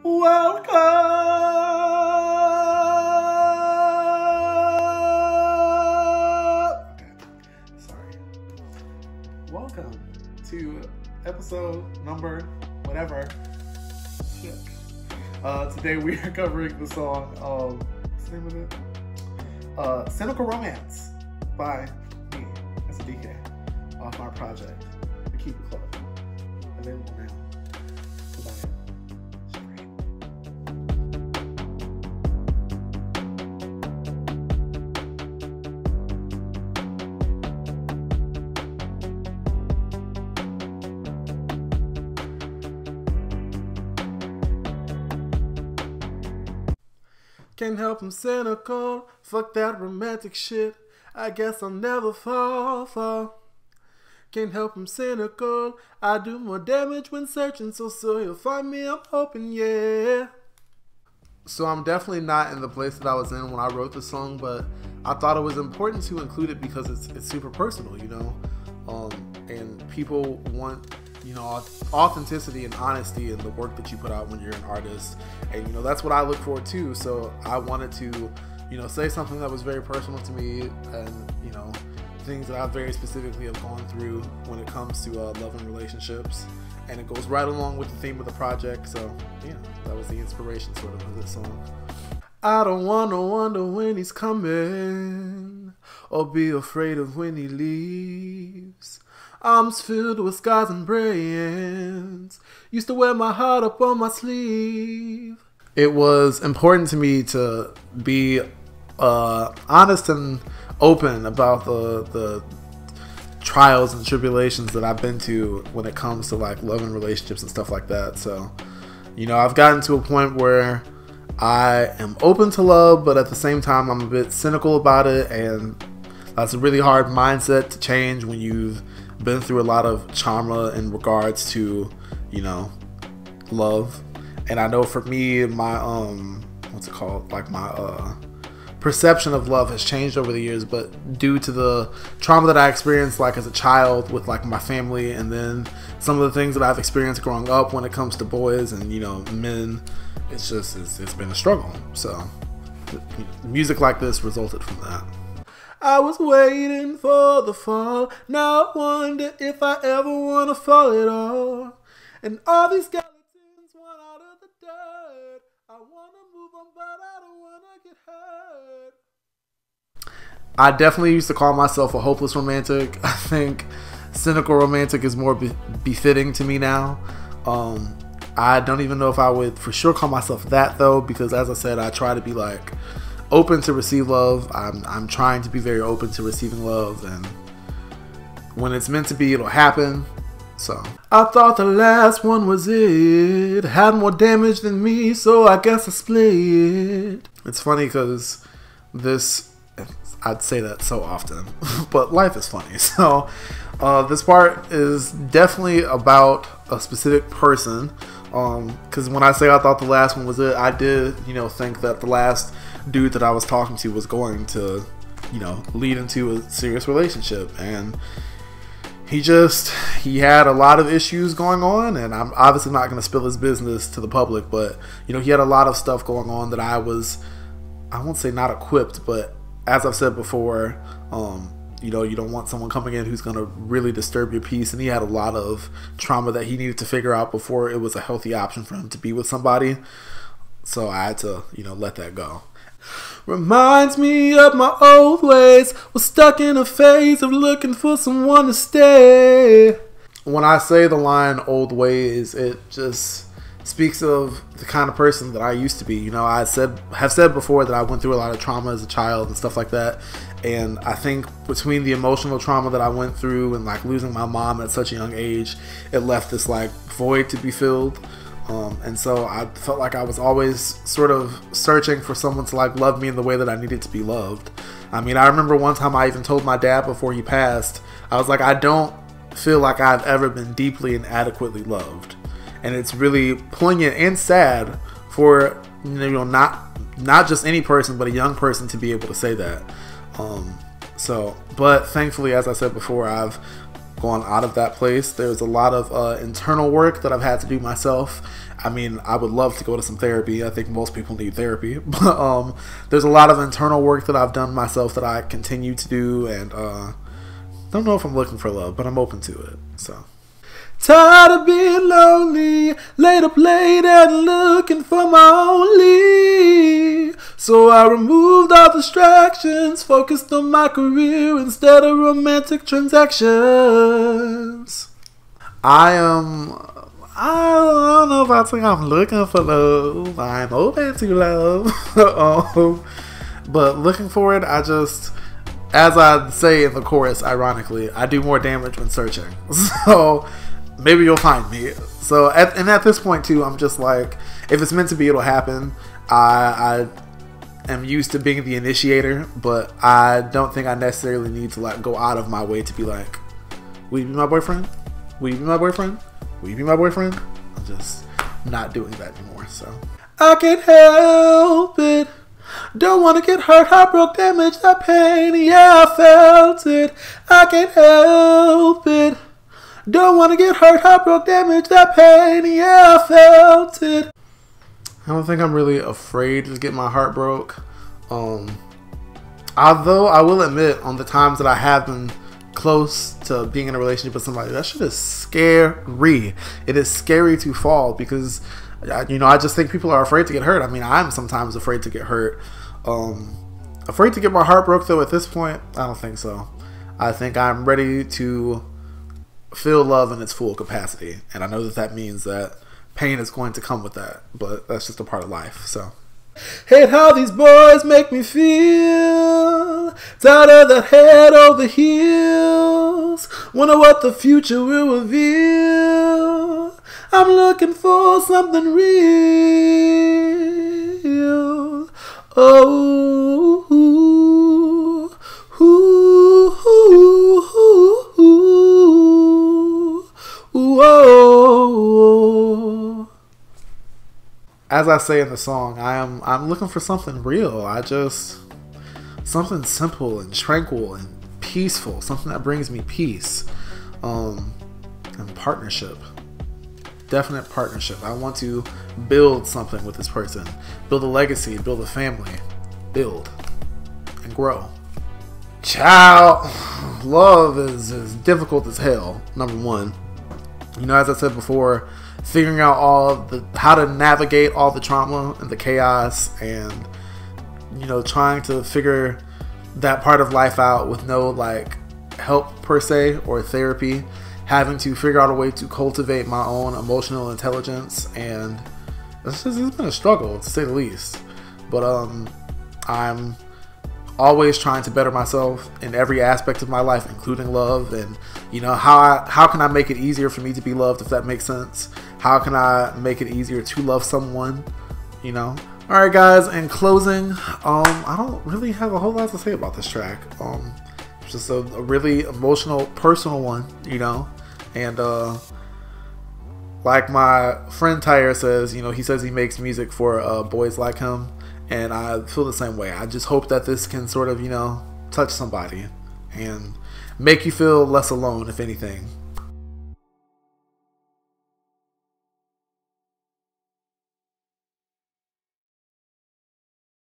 Welcome. Sorry. Welcome to episode number whatever. Shit. Today we are covering the song what's the name of it? Cynical Romance by me, Ezedike, off my project, the Cupid Club. Available now. Goodbye. Can't help I'm cynical, fuck that romantic shit, I guess I'll never fall. Can't help I'm cynical, I do more damage when searching, so you'll find me, I'm hoping, yeah. So I'm definitely not in the place that I was in when I wrote the song, but I thought it was important to include it because it's super personal, you know? And people want, you know, authenticity and honesty in the work that you put out when you're an artist. And, you know, that's what I look for too. So I wanted to, you know, say something that was very personal to me and, you know, things that I very specifically have gone through when it comes to love and relationships. And it goes right along with the theme of the project. So, yeah, that was the inspiration sort of this song. I don't wanna wonder when he's coming or be afraid of when he leaves. Arms filled with scars and brains. Used to wear my heart up on my sleeve. It was important to me to be honest and open about the trials and tribulations that I've been to when it comes to like love and relationships and stuff like that. So, you know, I've gotten to a point where I am open to love, but at the same time, I'm a bit cynical about it. And that's a really hard mindset to change when you've been through a lot of trauma in regards to, you know, love. And I know for me, my what's it called, like my perception of love has changed over the years, but due to the trauma that I experienced like as a child with like my family, and then some of the things that I've experienced growing up when it comes to boys and, you know, men, it's been a struggle. So music like this resulted from that. I was waiting for the fall. Now I wonder if I ever want to fall at all. And all these skeletons want out of the dirt. I want to move on, but I don't want to get hurt. I definitely used to call myself a hopeless romantic. I think cynical romantic is more befitting to me now. I don't even know if I would for sure call myself that though, because as I said, I try to be like open to receive love. I'm trying to be very open to receiving love, and when it's meant to be, it'll happen. So I thought the last one was it. Had more damage than me, so I guess I split. It's funny because I'd say that so often, but life is funny. So this part is definitely about a specific person. Because when I say I thought the last one was it, I did, you know, think that the last dude that I was talking to was going to, you know, lead into a serious relationship, and he had a lot of issues going on, and I'm obviously not going to spill his business to the public, but, you know, he had a lot of stuff going on that I won't say not equipped, but as I've said before, you know, you don't want someone coming in who's going to really disturb your peace, and he had a lot of trauma that he needed to figure out before it was a healthy option for him to be with somebody. So I had to, you know, let that go. Reminds me of my old ways. Was stuck in a phase of looking for someone to stay. When I say the line old ways, it just speaks of the kind of person that I used to be. You know, I have said before that I went through a lot of trauma as a child and stuff like that. And I think between the emotional trauma that I went through and like losing my mom at such a young age, it left this like void to be filled. And so I felt like I was always sort of searching for someone to like love me in the way that I needed to be loved. I mean, I remember one time I even told my dad before he passed, I was like, I don't feel like I've ever been deeply and adequately loved. And it's really poignant and sad for, you know, not just any person, but a young person to be able to say that. But thankfully, as I said before, I've gone out of that place. There's a lot of internal work that I've had to do myself. I mean, I would love to go to some therapy. I think most people need therapy. But there's a lot of internal work that I've done myself that I continue to do, and don't know if I'm looking for love, but I'm open to it. So tired of being lonely, laid up late and looking for my only. So I removed all distractions, focused on my career instead of romantic transactions. I don't know if I think I'm looking for love. I'm open to love. But looking for it, as I say in the chorus, ironically, I do more damage when searching. So maybe you'll find me. So at this point too, I'm just like, if it's meant to be, it'll happen. I am used to being the initiator, but I don't think I necessarily need to like go out of my way to be like, will you be my boyfriend? Will you be my boyfriend? Will you be my boyfriend? I'm just not doing that anymore. So I can't help it. Don't want to get hurt, heartbroken, damage, that pain. Yeah, I felt it. I can't help it. Don't want to get hurt, heartbroken, damage, that pain. Yeah, I felt it. I don't think I'm really afraid to get my heart broke. Although I will admit, on the times that I have been close to being in a relationship with somebody, that shit is scary. It is scary to fall because, you know, I just think people are afraid to get hurt. I mean, I'm sometimes afraid to get hurt. Afraid to get my heart broke, though, at this point, I don't think so. I think I'm ready to feel love in its full capacity. And I know that that means that pain is going to come with that, but that's just a part of life, so. Hate how these boys make me feel. Tired of that head over heels. Wonder what the future will reveal. I'm looking for something real. Oh, ooh, ooh, ooh, ooh, ooh, oh. As I say in the song, I'm looking for something real. Something simple and tranquil and peaceful, something that brings me peace, and partnership. Definite partnership. I want to build something with this person, build a legacy, build a family, build and grow. Child, love is difficult as hell. Number one, you know, as I said before, figuring out how to navigate all the trauma and the chaos, and, you know, trying to figure that part of life out with no like help per se or therapy, having to figure out a way to cultivate my own emotional intelligence, and it's been a struggle to say the least. But I'm always trying to better myself in every aspect of my life, including love. And, you know, how can I make it easier for me to be loved, if that makes sense? How can I make it easier to love someone, you know? Alright guys, in closing, I don't really have a whole lot to say about this track. It's just a really emotional, personal one, you know? And like my friend Tyre says, you know, he says he makes music for boys like him. And I feel the same way. I just hope that this can sort of, you know, touch somebody and make you feel less alone, if anything.